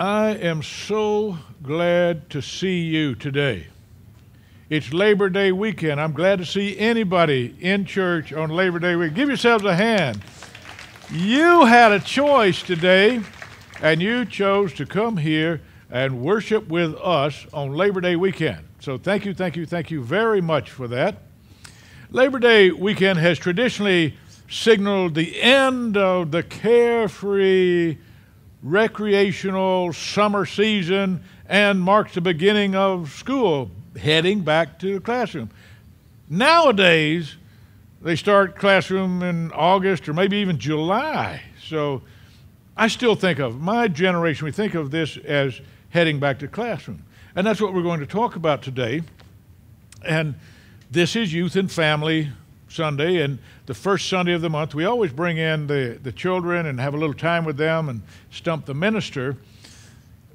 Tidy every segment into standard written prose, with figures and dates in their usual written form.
I am so glad to see you today. It's Labor Day weekend. I'm glad to see anybody in church on Labor Day weekend. Give yourselves a hand. You had a choice today, and you chose to come here and worship with us on Labor Day weekend. So thank you very much for that. Labor Day weekend has traditionally signaled the end of the carefree recreational summer season and marks the beginning of school, heading back to the classroom. Nowadays, they start classroom in August or maybe even July. So I still think of, my generation, we think of this as heading back to classroom. And that's what we're going to talk about today. And this is Youth and Family Sunday, and the first Sunday of the month, we always bring in the children and have a little time with them and stump the minister.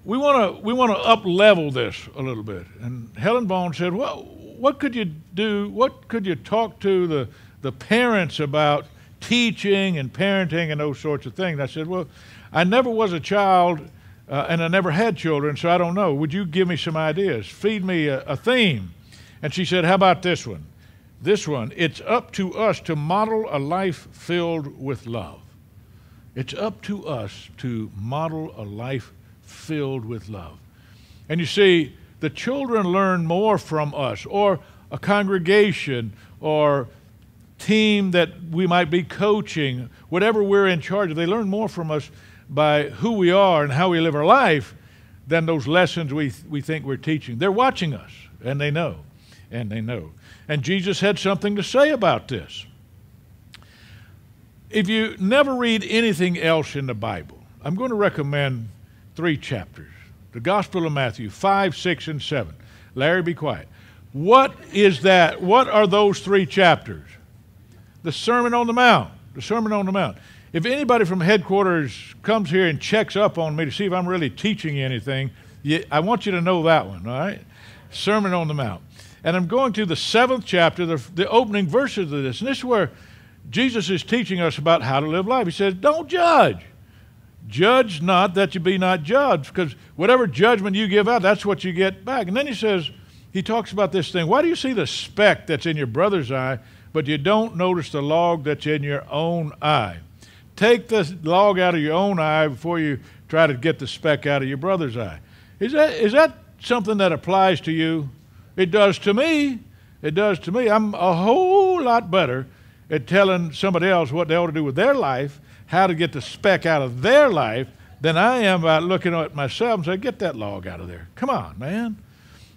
We want to up-level this a little bit. And Helen Bone said, well, what could you do, what could you talk to the parents about teaching and parenting and those sorts of things? I said, well, I never was a child and I never had children, so I don't know. Would you give me some ideas? Feed me a theme. And she said, how about this one? This one, it's up to us to model a life filled with love. It's up to us to model a life filled with love. And you see, the children learn more from us, or a congregation, or team that we might be coaching, whatever we're in charge of, they learn more from us by who we are and how we live our life than those lessons we think we're teaching. They're watching us, and they know. And they know. And Jesus had something to say about this. If you never read anything else in the Bible, I'm going to recommend 3 chapters. The Gospel of Matthew, 5, 6, and 7. Larry, be quiet. What is that? What are those 3 chapters? The Sermon on the Mount. The Sermon on the Mount. If anybody from headquarters comes here and checks up on me to see if I'm really teaching you anything, I want you to know that one, all right? Sermon on the Mount. And I'm going to the 7th chapter, the opening verses of this. And this is where Jesus is teaching us about how to live life. He says, don't judge. Judge not that you be not judged, because whatever judgment you give out, that's what you get back. And then he talks about this thing. Why do you see the speck that's in your brother's eye, but you don't notice the log that's in your own eye? Take the log out of your own eye before you try to get the speck out of your brother's eye. Is that something that applies to you? It does to me. It does to me. I'm a whole lot better at telling somebody else what they ought to do with their life, how to get the speck out of their life, than I am about looking at myself and saying, get that log out of there. Come on, man.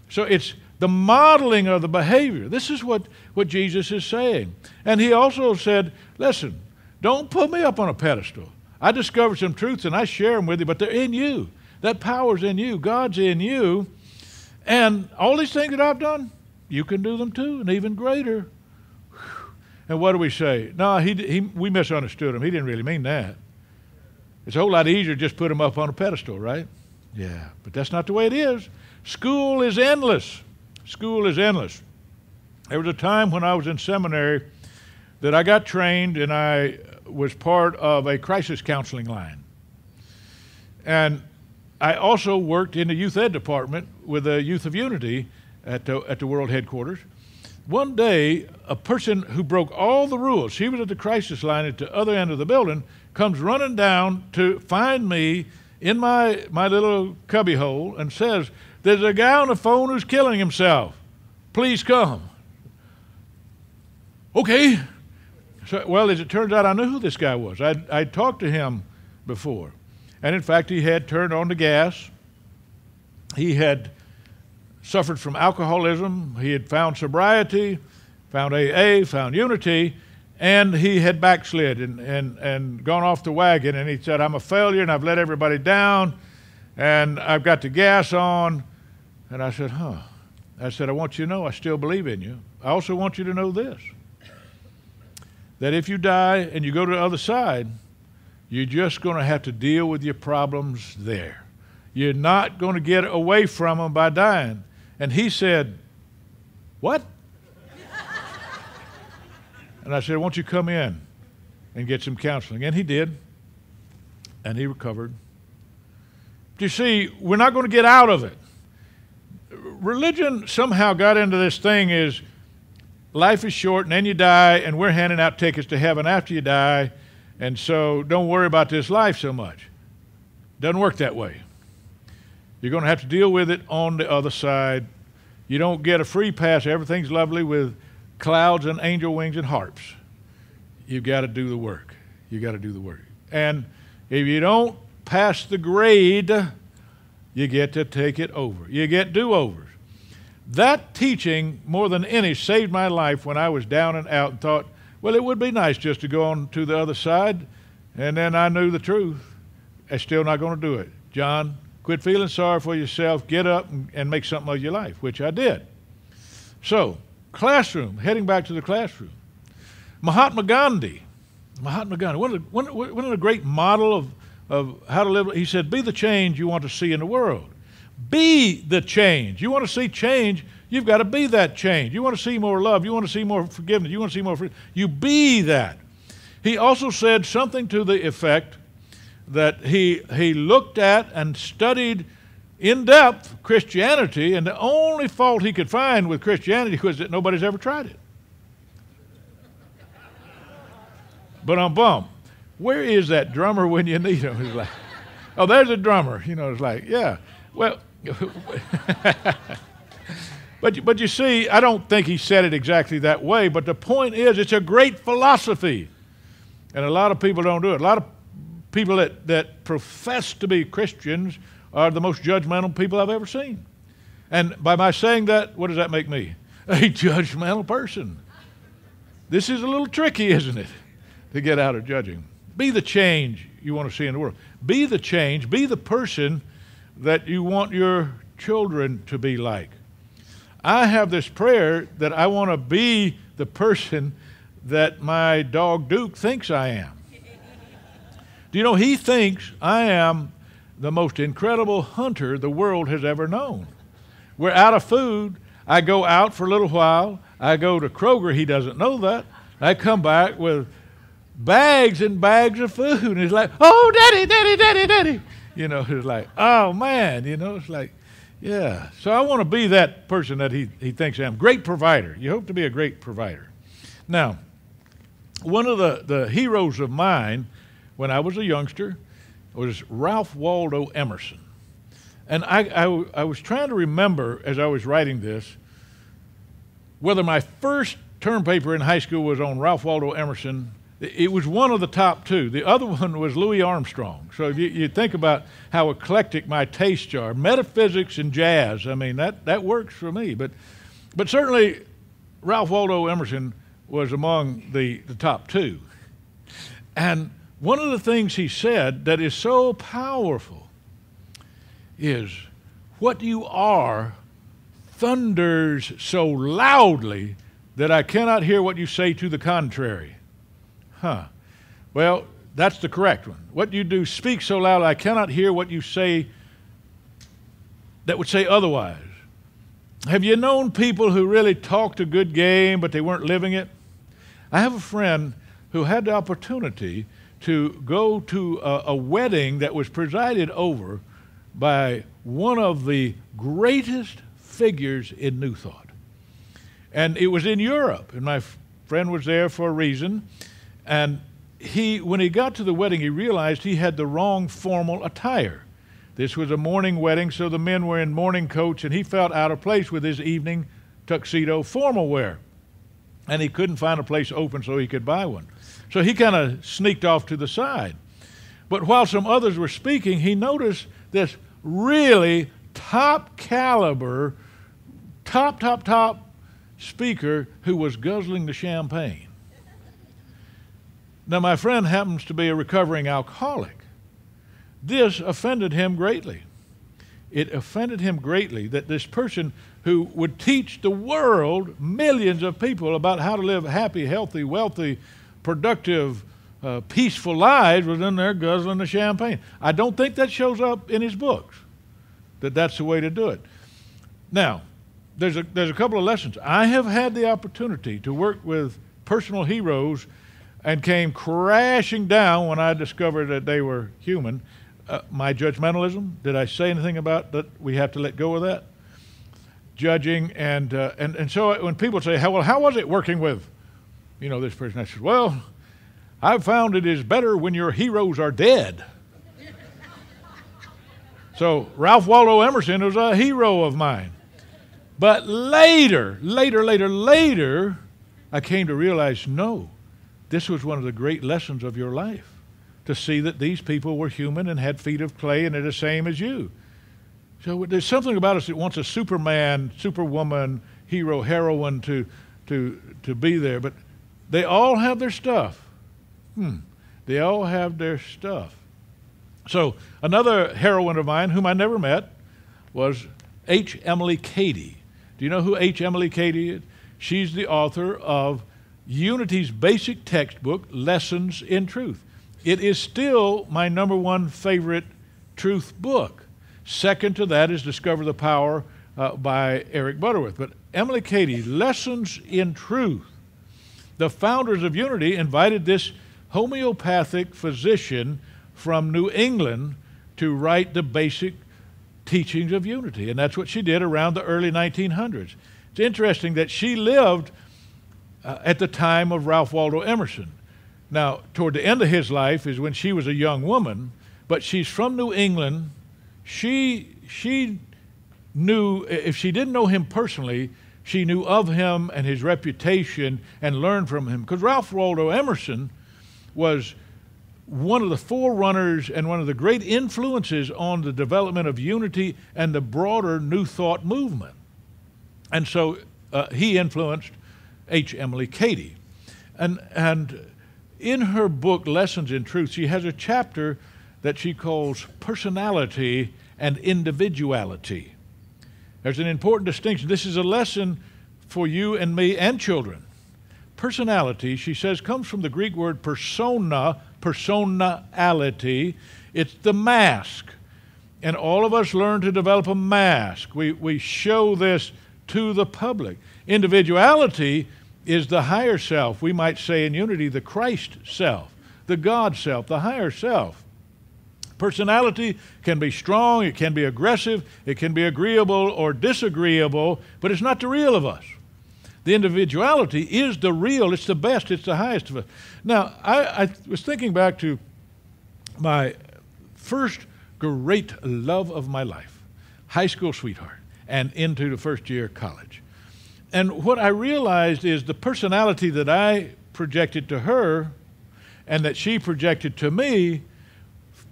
So it's the modeling of the behavior. This is what Jesus is saying. And he also said, listen, don't put me up on a pedestal. I discovered some truths and I share them with you, but they're in you. That power's in you. God's in you. And all these things that I've done, you can do them too, and even greater. And what do we say? No, we misunderstood him. He didn't really mean that. It's a whole lot easier to just put him up on a pedestal, right? Yeah, but that's not the way it is. School is endless. School is endless. There was a time when I was in seminary that I got trained, and I was part of a crisis counseling line. And I also worked in the youth ed department with the Youth of Unity at the world headquarters. One day, a person who broke all the rules, he was at the crisis line at the other end of the building, comes running down to find me in my little cubby hole and says, there's a guy on the phone who's killing himself. Please come. Okay. So, well, as it turns out, I knew who this guy was. I'd talked to him before. And in fact, he had turned on the gas. He had suffered from alcoholism. He had found sobriety, found AA, found unity, and he had backslid and gone off the wagon. And he said, I'm a failure, and I've let everybody down, and I've got the gas on. And I said, I said, I want you to know I still believe in you. I also want you to know this, that if you die and you go to the other side, you're just going to have to deal with your problems there. You're not going to get away from them by dying. And he said, what? And I said, won't you come in and get some counseling? And he did. And he recovered. You see, we're not going to get out of it. Religion somehow got into this thing is life is short and then you die and we're handing out tickets to heaven after you die, and so don't worry about this life so much. Doesn't work that way. You're going to have to deal with it on the other side. You don't get a free pass. Everything's lovely with clouds and angel wings and harps. You've got to do the work. You've got to do the work. And if you don't pass the grade, you get to take it over. You get do-overs. That teaching, more than any, saved my life when I was down and out and thought, well, it would be nice just to go on to the other side. And then I knew the truth. I'm still not going to do it. John, quit feeling sorry for yourself. Get up and make something of your life, which I did. So, classroom, heading back to the classroom. Mahatma Gandhi, one of the great model of how to live. He said, be the change you want to see in the world. Be the change. You want to see change, you've got to be that change. You want to see more love. You want to see more forgiveness. You want to see more freedom. You be that. He also said something to the effect that he looked at and studied in depth Christianity, and the only fault he could find with Christianity was that nobody's ever tried it. But where is that drummer when you need him? It's like, oh, there's a drummer. It's like, yeah. Well, but you see, I don't think he said it exactly that way, but the point is it's a great philosophy. And a lot of people don't do it. A lot of people that profess to be Christians are the most judgmental people I've ever seen. And by my saying that, what does that make me? A judgmental person. This is a little tricky, isn't it, to get out of judging. Be the change you want to see in the world. Be the change. Be the person that you want your children to be like. I have this prayer that I want to be the person that my dog Duke thinks I am. Do you know, he thinks I am the most incredible hunter the world has ever known. We're out of food. I go out for a little while. I go to Kroger. He doesn't know that. I come back with bags and bags of food. And he's like, oh, daddy, daddy, daddy, daddy. It's like, oh, man. It's like, yeah. So I want to be that person that he thinks I am. Great provider. You hope to be a great provider. Now, one of the heroes of mine when I was a youngster was Ralph Waldo Emerson. And I was trying to remember as I was writing this whether my first term paper in high school was on Ralph Waldo Emerson. It was one of the top two. The other one was Louis Armstrong. So if you think about how eclectic my tastes are, metaphysics and jazz, I mean, that works for me. But certainly Ralph Waldo Emerson was among the top two. And one of the things he said that is so powerful is, what you are thunders so loudly that I cannot hear what you say to the contrary. Well, that's the correct one. What you do speaks so loud I cannot hear what you say that would say otherwise. Have you known people who really talked a good game, but they weren't living it? I have a friend who had the opportunity to go to a wedding that was presided over by one of the greatest figures in New Thought. And it was in Europe, and my friend was there for a reason. And when he got to the wedding, he realized he had the wrong formal attire. This was a morning wedding, so the men were in morning coats, and he felt out of place with his evening tuxedo formal wear. And he couldn't find a place open so he could buy one. So he kind of sneaked off to the side. But while some others were speaking, he noticed this really top caliber, top speaker who was guzzling the champagne. Now, my friend happens to be a recovering alcoholic. This offended him greatly. It offended him greatly that this person who would teach the world, millions of people, about how to live happy, healthy, wealthy, productive, peaceful lives was in there guzzling the champagne. I don't think that shows up in his books, that's the way to do it. Now, there's a couple of lessons. I have had the opportunity to work with personal heroes and came crashing down when I discovered that they were human, my judgmentalism? Did I say anything about that we have to let go of that? Judging, and so when people say, well, how was it working with, this person? I said, well, I've found it is better when your heroes are dead. So Ralph Waldo Emerson was a hero of mine. But later, I came to realize, no, this was one of the great lessons of your life, to see that these people were human and had feet of clay and are the same as you. So there's something about us that wants a Superman, Superwoman, hero, heroine to be there. But they all have their stuff. They all have their stuff. So another heroine of mine, whom I never met, was H. Emily Cady. Do you know who H. Emily Cady is? She's the author of Unity's basic textbook, Lessons in Truth. It is still my number one favorite truth book. Second to that is Discover the Power by Eric Butterworth. But Emily Cady, Lessons in Truth. The founders of Unity invited this homeopathic physician from New England to write the basic teachings of unity. And that's what she did around the early 1900s. It's interesting that she lived at the time of Ralph Waldo Emerson. Now, toward the end of his life is when she was a young woman, but she's from New England. She knew, if she didn't know him personally, she knew of him and his reputation and learned from him. Because Ralph Waldo Emerson was one of the forerunners and one of the great influences on the development of unity and the broader New Thought movement. And so he influenced H. Emily Cady. And in her book, Lessons in Truth, she has a chapter that she calls Personality and Individuality. There's an important distinction. This is a lesson for you and me and children. Personality, she says, comes from the Greek word persona, personality. It's the mask. And all of us learn to develop a mask. We show this to the public. Individuality is the higher self. We might say in unity, the Christ self, the God self, the higher self. Personality can be strong, it can be aggressive, it can be agreeable or disagreeable, but it's not the real of us. The individuality is the real, it's the best, it's the highest of us. Now, I was thinking back to my first great love of my life, high school sweetheart, and into the first year of college. And what I realized is the personality that I projected to her and that she projected to me,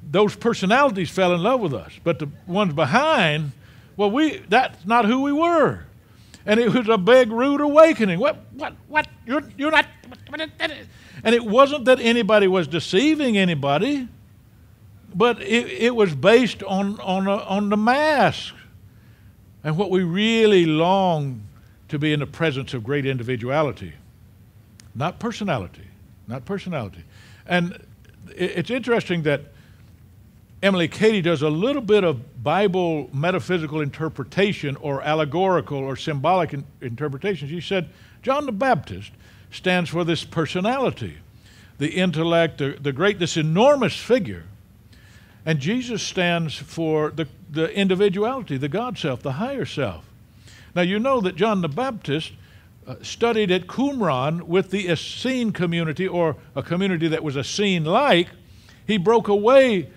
those personalities fell in love with us. But the ones behind, well, that's not who we were. And it was a big, rude awakening. What? You're not. And it wasn't that anybody was deceiving anybody, but it was based on the mask. And what we really long to be in the presence of great individuality, not personality, not personality. And it's interesting that Emily Cady does a little bit of Bible metaphysical interpretation or allegorical or symbolic interpretation. She said John the Baptist stands for this personality, the intellect, the great, this enormous figure. And Jesus stands for the individuality, the God self, the higher self. Now you know that John the Baptist studied at Qumran with the Essene community, or a community that was Essene-like. He broke away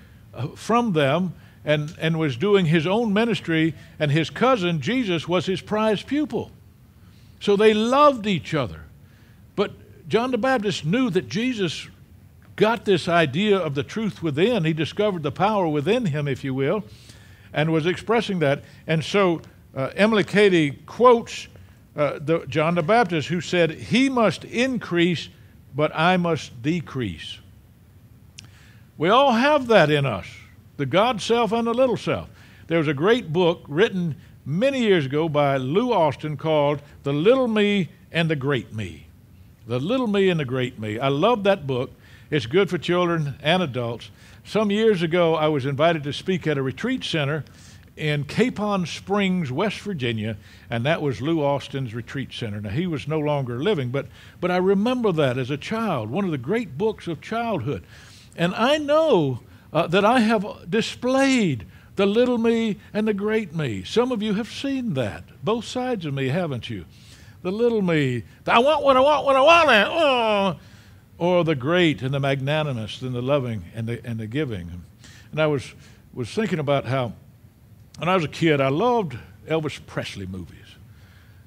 from them and was doing his own ministry, and his cousin Jesus was his prized pupil. So they loved each other. But John the Baptist knew that Jesus got this idea of the truth within. He discovered the power within him, if you will, and was expressing that. And so Emily Cady quotes John the Baptist, who said, "He must increase, but I must decrease." We all have that in us, the God self and the little self. There was a great book written many years ago by Lou Austin called The Little Me and the Great Me. The Little Me and the Great Me. I love that book. It's good for children and adults. Some years ago, I was invited to speak at a retreat center in Capon Springs, West Virginia, and that was Lou Austin's retreat center. Now, he was no longer living, but I remember that as a child, one of the great books of childhood. And I know that I have displayed the little me and the great me. Some of you have seen that, both sides of me, haven't you? The little me, I want what I want when I want it, or the great and the magnanimous and the loving and the giving. And I was thinking about how, when I was a kid, I loved Elvis Presley movies.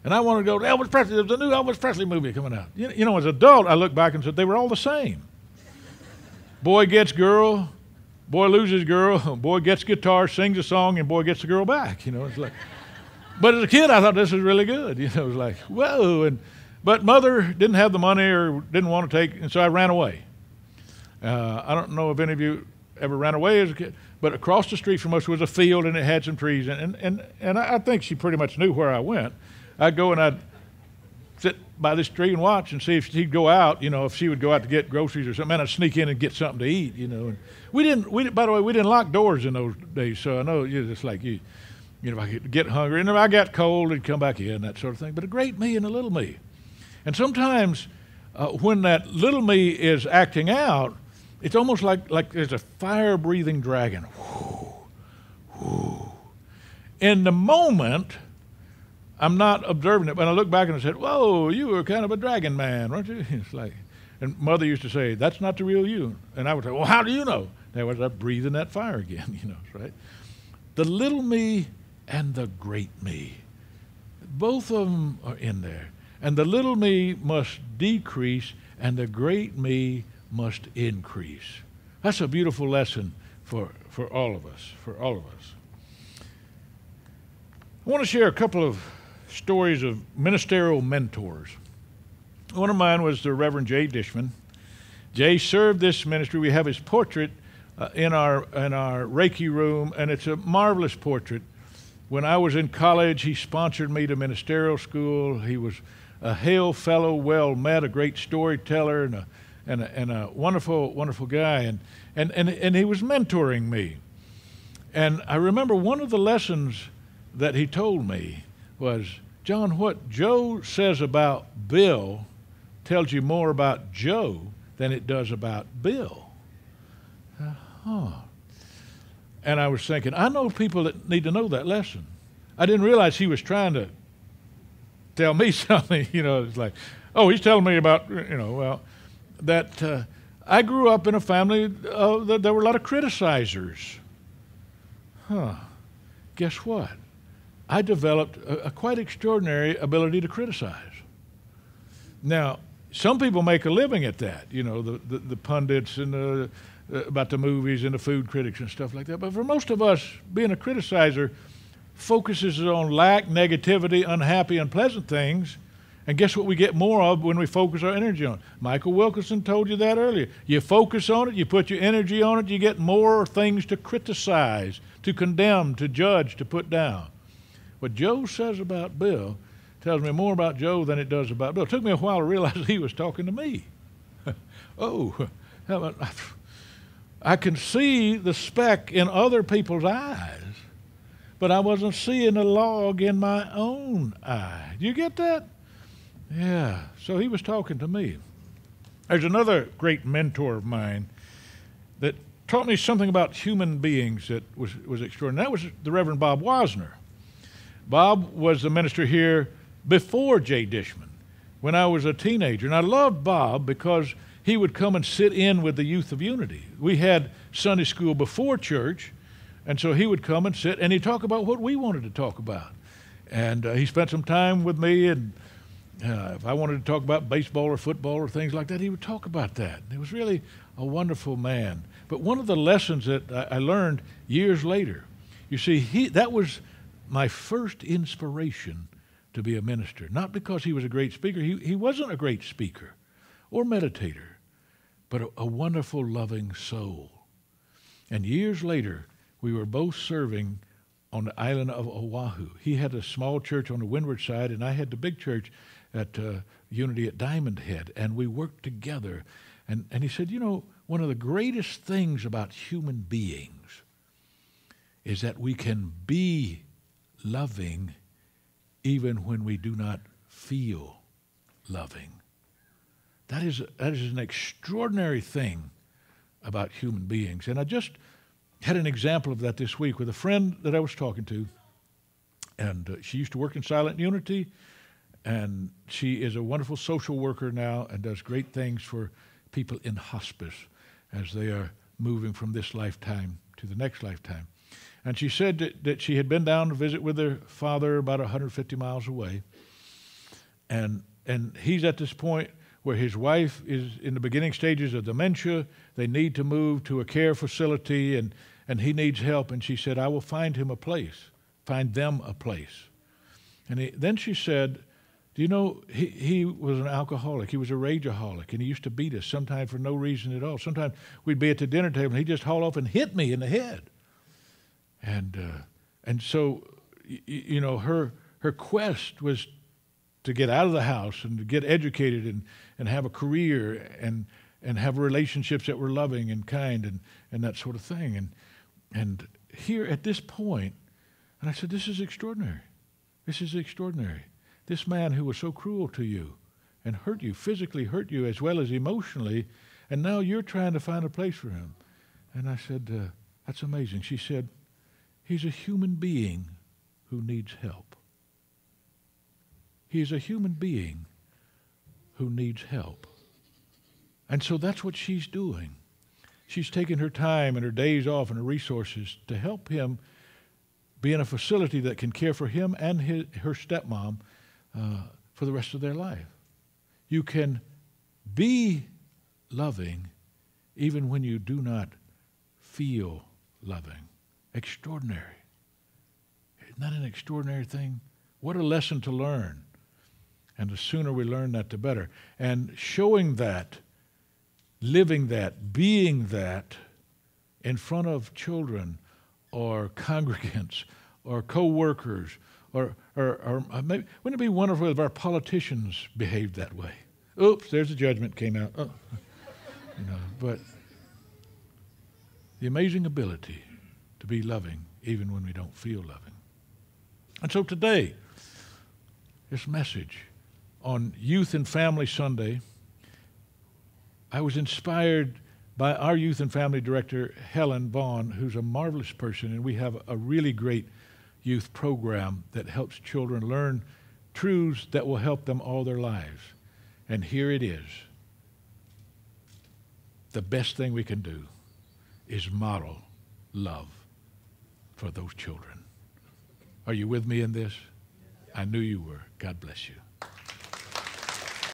And I wanted to go to Elvis Presley. There's a new Elvis Presley movie coming out. You know, as an adult, I look back and said they were all the same. Boy gets girl, boy loses girl, boy gets guitar, sings a song, and boy gets the girl back. You know, it's like. But as a kid, I thought this was really good. You know, it was like, whoa. But mother didn't have the money or didn't want to take, and so I ran away. I don't know if any of you ever ran away as a kid, but across the street from us was a field, and it had some trees. And I think she pretty much knew where I went. I'd go and I'd sit by this tree and watch and see if she'd go out, you know, if she would go out to get groceries or something. And I'd sneak in and get something to eat, you know. And by the way, we didn't lock doors in those days, so I know it's like you know, if I could get hungry, and if I got cold, I'd come back in, that sort of thing. But a great me and a little me. And sometimes when that little me is acting out, it's almost like there's a fire-breathing dragon. Whoo, whoo. In the moment, I'm not observing it, but I look back and I said, whoa, you were kind of a dragon man, weren't you? It's like, and Mother used to say, that's not the real you. And I would say, well, how do you know? There was that breathing that fire again, you know, right? The little me and the great me, both of them are in there. And the little me must decrease, and the great me must increase. That's a beautiful lesson for all of us, I want to share a couple of stories of ministerial mentors. One of mine was the Reverend Jay Dishman. Jay served this ministry. We have his portrait in our Reiki room, and it's a marvelous portrait. When I was in college, he sponsored me to ministerial school. He was a hail fellow, well met, a great storyteller, and a wonderful, wonderful guy. And he was mentoring me. And I remember one of the lessons that he told me was, John, what Joe says about Bill tells you more about Joe than it does about Bill. And I was thinking, I know people that need to know that lesson. I didn't realize he was trying to tell me something. You know, it's like, oh, he's telling me about, you know, well, that I grew up in a family that there were a lot of criticizers. Guess what? I developed a quite extraordinary ability to criticize. Now, some people make a living at that, you know, the pundits and about the movies and the food critics and stuff like that. But for most of us, being a criticizer focuses on lack, negativity, unhappy, unpleasant things. And guess what we get more of when we focus our energy on it? Michael Wilkerson told you that earlier. You focus on it, you put your energy on it, you get more things to criticize, to condemn, to judge, to put down. What Joe says about Bill tells me more about Joe than it does about Bill. It took me a while to realize he was talking to me. I can see the speck in other people's eyes, but I wasn't seeing the log in my own eye. Do you get that? Yeah, so he was talking to me. There's another great mentor of mine that taught me something about human beings that was extraordinary. That was the Reverend Bob Wasner. Bob was the minister here before Jay Dishman, when I was a teenager. And I loved Bob because he would come and sit in with the Youth of Unity. We had Sunday school before church, and so he would come and sit, and he'd talk about what we wanted to talk about. And he spent some time with me, and if I wanted to talk about baseball or football or things like that, he would talk about that. He was really a wonderful man. But one of the lessons that I learned years later, you see, that was my first inspiration to be a minister. Not because he was a great speaker. He wasn't a great speaker or meditator, but a wonderful, loving soul. And years later, we were both serving on the island of Oahu. He had a small church on the windward side, and I had the big church at Unity at Diamond Head, and we worked together. And he said, you know, one of the greatest things about human beings is that we can be loving even when we do not feel loving. That is an extraordinary thing about human beings. And I just had an example of that this week with a friend that I was talking to. And she used to work in Silent Unity, and she is a wonderful social worker now and does great things for people in hospice as they are moving from this lifetime to the next lifetime. And she said that she had been down to visit with her father about 150 miles away. And he's at this point where his wife is in the beginning stages of dementia. They need to move to a care facility, and he needs help. And she said, I will find them a place. And then she said, do you know, he was an alcoholic. He was a rageaholic, and he used to beat us sometimes for no reason at all. Sometimes we'd be at the dinner table, and he'd just haul off and hit me in the head. And so, you know, her quest was to get out of the house and to get educated and have a career and have relationships that were loving and kind and that sort of thing. And here at this point, and I said, this is extraordinary. This is extraordinary. This man who was so cruel to you and hurt you, physically hurt you as well as emotionally, and now you're trying to find a place for him. And I said, that's amazing. She said, he's a human being who needs help. He's a human being who needs help. And so that's what she's doing. She's taking her time and her days off and her resources to help him be in a facility that can care for him and her stepmom for the rest of their life. You can be loving even when you do not feel loving. Extraordinary. Isn't that an extraordinary thing? What a lesson to learn. And the sooner we learn that, the better. And showing that, living that, being that in front of children or congregants or co-workers or maybe, wouldn't it be wonderful if our politicians behaved that way? Oops, there's a judgment came out. Oh. You know, but the amazing ability to be loving even when we don't feel loving. And so today, this message on Youth and Family Sunday, I was inspired by our Youth and Family Director, Helen Vaughn, who's a marvelous person, and we have a really great youth program that helps children learn truths that will help them all their lives. And here it is. The best thing we can do is model love for those children. Are you with me in this? I knew you were. God bless you.